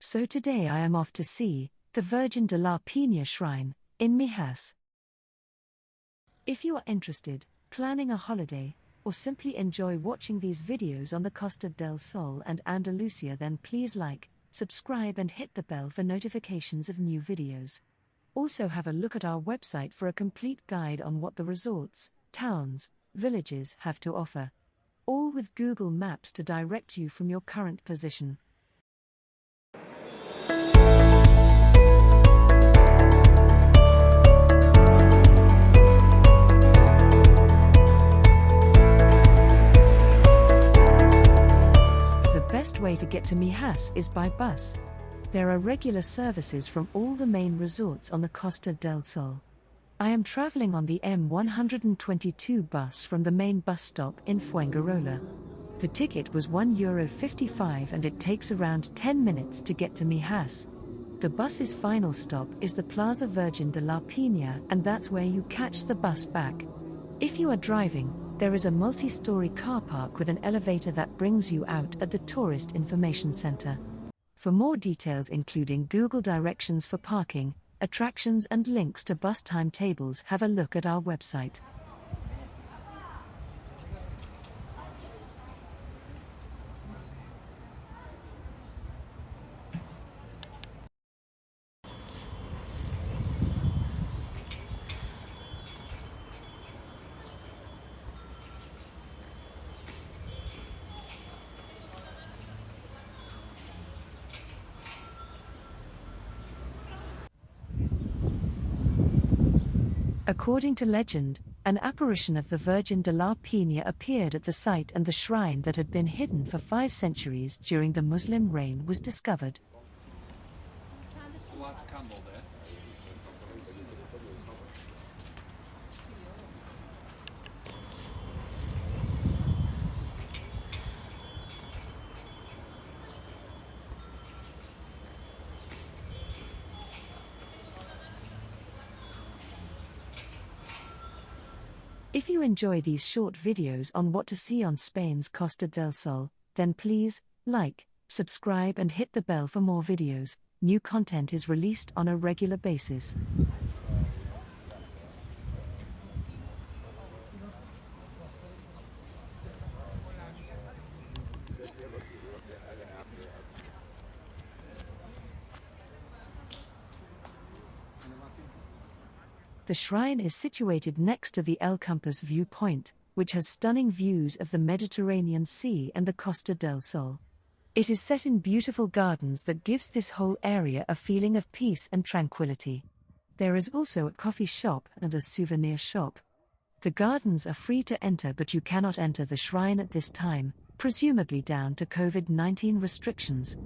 So today I am off to see the Virgin de la Pena shrine in Mijas. If you are interested, planning a holiday, or simply enjoy watching these videos on the Costa del Sol and Andalusia, then please like, subscribe and hit the bell for notifications of new videos. Also have a look at our website for a complete guide on what the resorts, towns, villages have to offer. All with Google Maps to direct you from your current position. The best way to get to Mijas is by bus. There are regular services from all the main resorts on the Costa del Sol. I am traveling on the M122 bus from the main bus stop in Fuengirola. The ticket was €1.55 and it takes around 10 minutes to get to Mijas. The bus's final stop is the Plaza Virgin de la Pena, and that's where you catch the bus back. If you are driving, there is a multi-story car park with an elevator that brings you out at the Tourist Information Center. For more details including Google directions for parking, attractions and links to bus timetables, have a look at our website. According to legend, an apparition of the Virgin de la Pena appeared at the site, and the shrine that had been hidden for 5 centuries during the Muslim reign was discovered. If you enjoy these short videos on what to see on Spain's Costa del Sol, then please like, subscribe and hit the bell for more videos. New content is released on a regular basis. The shrine is situated next to the El Campos viewpoint, which has stunning views of the Mediterranean Sea and the Costa del Sol. It is set in beautiful gardens that gives this whole area a feeling of peace and tranquility. There is also a coffee shop and a souvenir shop. The gardens are free to enter, but you cannot enter the shrine at this time, presumably down to COVID-19 restrictions.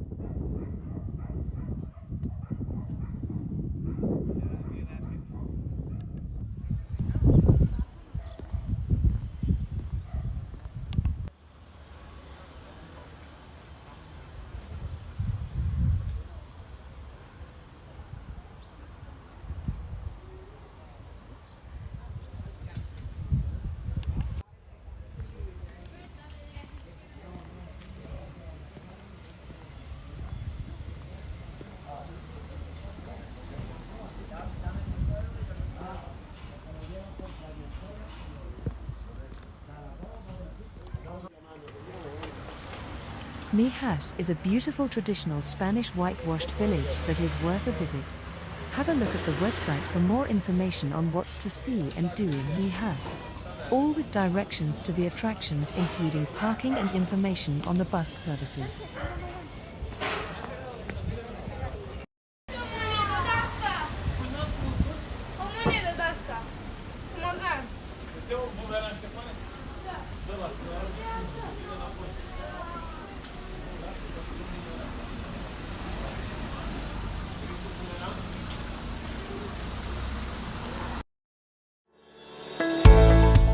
Mijas is a beautiful traditional Spanish whitewashed village that is worth a visit. Have a look at the website for more information on what's to see and do in Mijas. All with directions to the attractions, including parking and information on the bus services.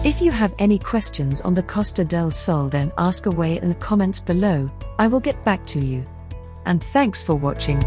If you have any questions on the Costa del Sol, then ask away in the comments below. I will get back to you. And thanks for watching.